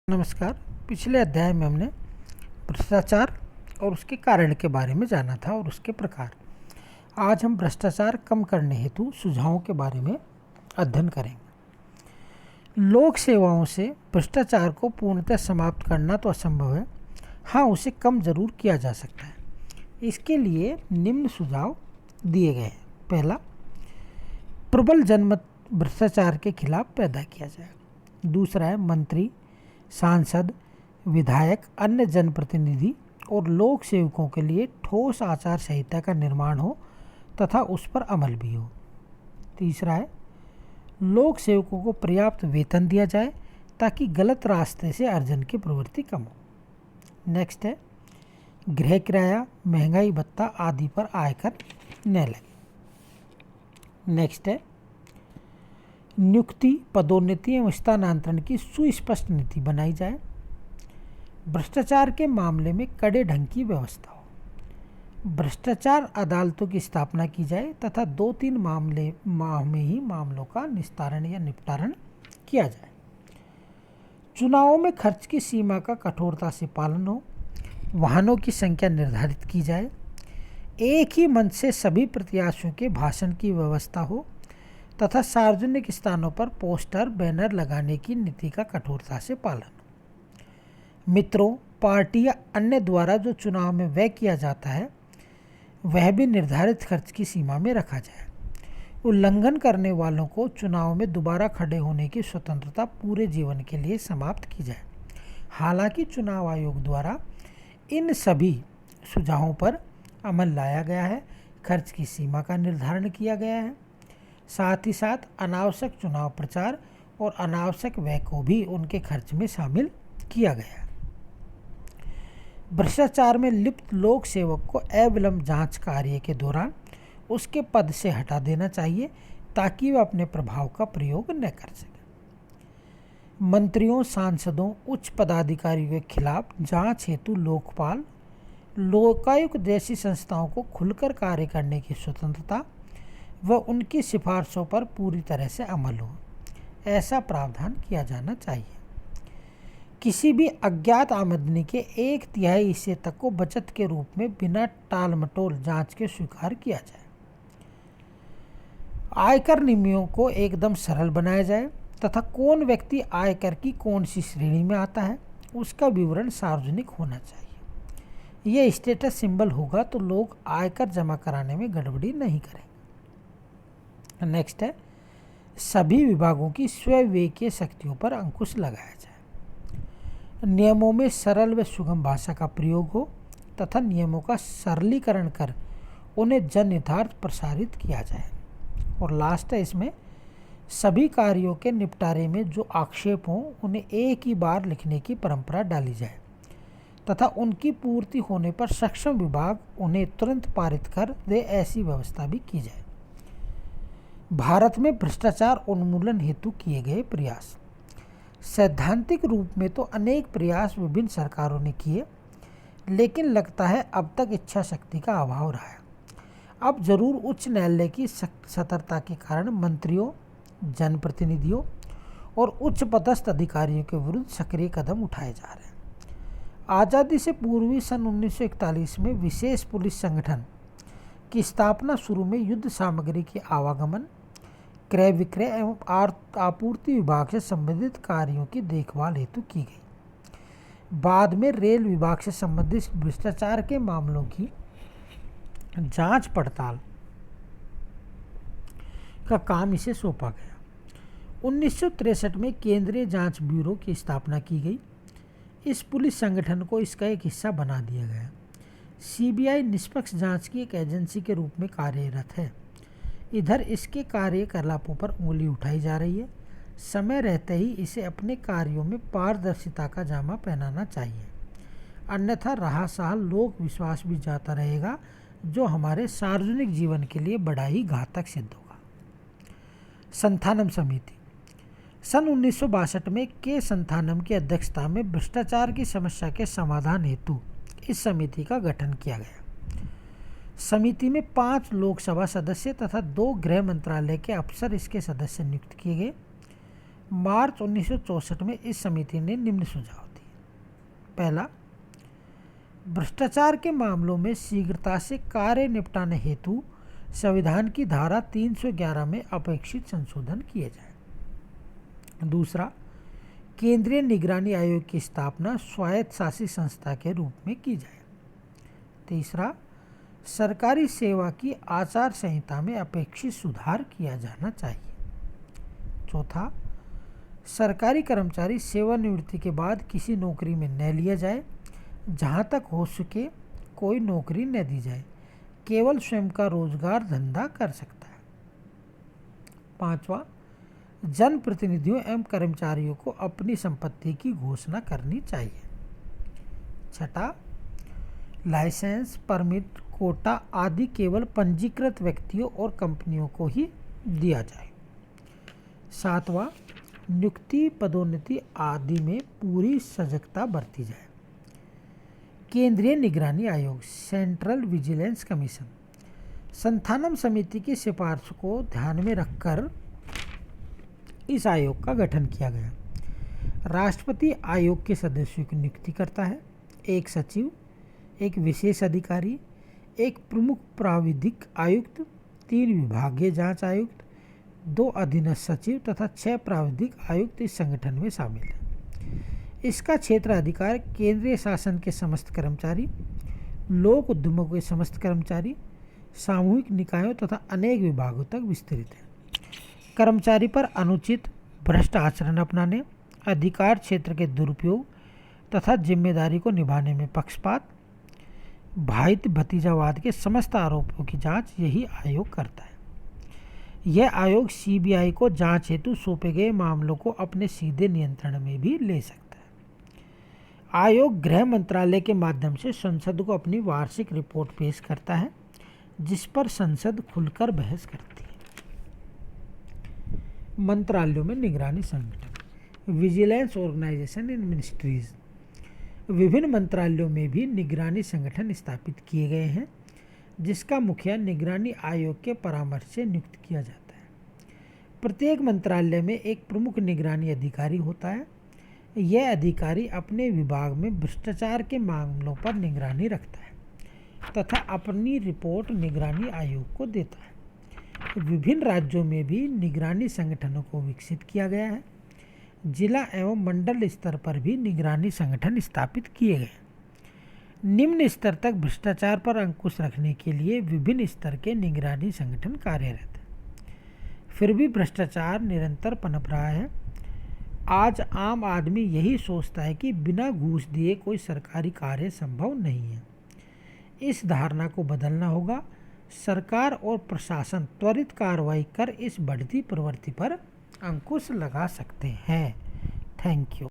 नमस्कार। पिछले अध्याय में हमने भ्रष्टाचार और उसके कारण के बारे में जाना था और उसके प्रकार। आज हम भ्रष्टाचार कम करने हेतु सुझावों के बारे में अध्ययन करेंगे। लोक सेवाओं से भ्रष्टाचार को पूर्णतः समाप्त करना तो असंभव है, हाँ उसे कम जरूर किया जा सकता है। इसके लिए निम्न सुझाव दिए गए हैं। पहला, प्रबल जनमत भ्रष्टाचार के खिलाफ पैदा किया जाए। दूसरा है, मंत्री, सांसद, विधायक, अन्य जनप्रतिनिधि और लोक सेवकों के लिए ठोस आचार संहिता का निर्माण हो तथा उस पर अमल भी हो। तीसरा है, लोक सेवकों को पर्याप्त वेतन दिया जाए ताकि गलत रास्ते से अर्जन की प्रवृत्ति कम हो। नेक्स्ट है, गृह किराया, महंगाई भत्ता आदि पर आयकर न लगे। नेक्स्ट है, नियुक्ति, पदोन्नति एवं स्थानांतरण की सुस्पष्ट नीति बनाई जाए। भ्रष्टाचार के मामले में कड़े ढंग की व्यवस्था हो। भ्रष्टाचार अदालतों की स्थापना की जाए तथा 2-3 माह में ही मामलों का निस्तारण या निपटारण किया जाए। चुनावों में खर्च की सीमा का कठोरता से पालन हो। वाहनों की संख्या निर्धारित की जाए। एक ही मंच से सभी प्रत्याशियों के भाषण की व्यवस्था हो तथा सार्वजनिक स्थानों पर पोस्टर, बैनर लगाने की नीति का कठोरता से पालन। मित्रों, पार्टी या अन्य द्वारा जो चुनाव में व्यय किया जाता है वह भी निर्धारित खर्च की सीमा में रखा जाए। उल्लंघन करने वालों को चुनाव में दोबारा खड़े होने की स्वतंत्रता पूरे जीवन के लिए समाप्त की जाए। हालांकि चुनाव आयोग द्वारा इन सभी सुझावों पर अमल लाया गया है। खर्च की सीमा का निर्धारण किया गया है। साथ ही साथ अनावश्यक चुनाव प्रचार और अनावश्यक व्यय को भी उनके खर्च में शामिल किया गया है। भ्रष्टाचार में लिप्त लोक सेवक को अविलंब जांच कार्य के दौरान उसके पद से हटा देना चाहिए ताकि वह अपने प्रभाव का प्रयोग न कर सके। मंत्रियों, सांसदों, उच्च पदाधिकारियों के खिलाफ जांच हेतु लोकपाल, लोकायुक्त जैसी संस्थाओं को खुलकर कार्य करने की स्वतंत्रता व उनकी सिफारिशों पर पूरी तरह से अमल हो, ऐसा प्रावधान किया जाना चाहिए। किसी भी अज्ञात आमदनी के 1/3 हिस्से तक को बचत के रूप में बिना टाल मटोल जांच के स्वीकार किया जाए। आयकर नियमों को एकदम सरल बनाया जाए तथा कौन व्यक्ति आयकर की कौन सी श्रेणी में आता है उसका विवरण सार्वजनिक होना चाहिए। यह स्टेटस सिंबल होगा तो लोग आयकर जमा कराने में गड़बड़ी नहीं करेंगे। नेक्स्ट है, सभी विभागों की स्वविवेकीय शक्तियों पर अंकुश लगाया जाए। नियमों में सरल व सुगम भाषा का प्रयोग हो तथा नियमों का सरलीकरण कर उन्हें जनहितार्थ प्रसारित किया जाए। और लास्ट है, इसमें सभी कार्यों के निपटारे में जो आक्षेप हों उन्हें एक ही बार लिखने की परंपरा डाली जाए तथा उनकी पूर्ति होने पर सक्षम विभाग उन्हें तुरंत पारित कर दे, ऐसी व्यवस्था भी की जाए। भारत में भ्रष्टाचार उन्मूलन हेतु किए गए प्रयास। सैद्धांतिक रूप में तो अनेक प्रयास विभिन्न सरकारों ने किए, लेकिन लगता है अब तक इच्छा शक्ति का अभाव रहा है। अब जरूर उच्च न्यायालय की सतर्कता के कारण मंत्रियों, जनप्रतिनिधियों और उच्च पदस्थ अधिकारियों के विरुद्ध सक्रिय कदम उठाए जा रहे हैं। आज़ादी से पूर्व सन 1941 में विशेष पुलिस संगठन की स्थापना शुरू में युद्ध सामग्री के आवागमन, क्रय विक्रय एवं आपूर्ति विभाग से संबंधित कार्यों की देखभाल हेतु की गई। बाद में रेल विभाग से संबंधित भ्रष्टाचार के मामलों की जांच पड़ताल का काम इसे सौंपा गया। 1963 में केंद्रीय जांच ब्यूरो की स्थापना की गई। इस पुलिस संगठन को इसका एक हिस्सा बना दिया गया। सीबीआई निष्पक्ष जांच की एक एजेंसी के रूप में कार्यरत है। इधर इसके कार्यकलापों पर उंगली उठाई जा रही है। समय रहते ही इसे अपने कार्यों में पारदर्शिता का जामा पहनाना चाहिए, अन्यथा रहा लोक विश्वास भी जाता रहेगा, जो हमारे सार्वजनिक जीवन के लिए बड़ा ही घातक सिद्ध होगा। संथानम समिति। सन 1962 में के संथानम की अध्यक्षता में भ्रष्टाचार की समस्या के समाधान हेतु इस समिति का गठन किया गया। समिति में 5 लोकसभा सदस्य तथा 2 गृह मंत्रालय के अफसर इसके सदस्य नियुक्त किए गए। मार्च 1964 में इस समिति ने निम्न सुझाव दिए। पहला, भ्रष्टाचार के मामलों में शीघ्रता से कार्य निपटाने हेतु संविधान की धारा 311 में अपेक्षित संशोधन किए जाए। दूसरा, केंद्रीय निगरानी आयोग की स्थापना स्वायत्त शासी संस्था के रूप में की जाए। तीसरा, सरकारी सेवा की आचार संहिता में अपेक्षित सुधार किया जाना चाहिए। चौथा, सरकारी कर्मचारी सेवानिवृत्ति के बाद किसी नौकरी में न लिया जाए, जहां तक हो सके कोई नौकरी न दी जाए, केवल स्वयं का रोजगार धंधा कर सकता है। पांचवा, जनप्रतिनिधियों एवं कर्मचारियों को अपनी संपत्ति की घोषणा करनी चाहिए। छठा, लाइसेंस, परमिट, कोटा आदि केवल पंजीकृत व्यक्तियों और कंपनियों को ही दिया जाए। सातवां, नियुक्ति, पदोन्नति आदि में पूरी सजगता बरती जाए। केंद्रीय निगरानी आयोग, सेंट्रल विजिलेंस कमीशन, संथानम समिति की सिफारिश को ध्यान में रखकर इस आयोग का गठन किया गया। राष्ट्रपति आयोग के सदस्यों की नियुक्ति करता है। एक सचिव, एक विशेष अधिकारी, एक प्रमुख प्राविधिक आयुक्त, 3 विभागीय जांच आयुक्त, 2 अधीनस्थ सचिव तथा 6 प्राविधिक आयुक्त इस संगठन में शामिल हैं। इसका क्षेत्र अधिकार केंद्रीय शासन के समस्त कर्मचारी, लोक उद्यमों के समस्त कर्मचारी, सामूहिक निकायों तथा अनेक विभागों तक विस्तृत है। कर्मचारी पर अनुचित भ्रष्ट आचरण अपनाने, अधिकार क्षेत्र के दुरुपयोग तथा जिम्मेदारी को निभाने में पक्षपात, भाई भतीजावाद के समस्त आरोपों की जांच यही आयोग करता है। यह आयोग सीबीआई को जांच हेतु सौंपे गए मामलों को अपने सीधे नियंत्रण में भी ले सकता है। आयोग गृह मंत्रालय के माध्यम से संसद को अपनी वार्षिक रिपोर्ट पेश करता है, जिस पर संसद खुलकर बहस करती है। मंत्रालयों में निगरानी संगठन, विजिलेंस ऑर्गेनाइजेशन इन मिनिस्ट्रीज। विभिन्न मंत्रालयों में भी निगरानी संगठन स्थापित किए गए हैं, जिसका मुखिया निगरानी आयोग के परामर्श से नियुक्त किया जाता है। प्रत्येक मंत्रालय में एक प्रमुख निगरानी अधिकारी होता है। यह अधिकारी अपने विभाग में भ्रष्टाचार के मामलों पर निगरानी रखता है तथा अपनी रिपोर्ट निगरानी आयोग को देता है। विभिन्न राज्यों में भी निगरानी संगठनों को विकसित किया गया है। जिला एवं मंडल स्तर पर भी निगरानी संगठन स्थापित किए गए। निम्न स्तर तक भ्रष्टाचार पर अंकुश रखने के लिए विभिन्न स्तर के निगरानी संगठन कार्यरत हैं। फिर भी भ्रष्टाचार निरंतर पनप रहा है। आज आम आदमी यही सोचता है कि बिना घूस दिए कोई सरकारी कार्य संभव नहीं है। इस धारणा को बदलना होगा। सरकार और प्रशासन त्वरित कार्रवाई कर इस बढ़ती प्रवृत्ति पर अंकुश लगा सकते हैं। Thank you.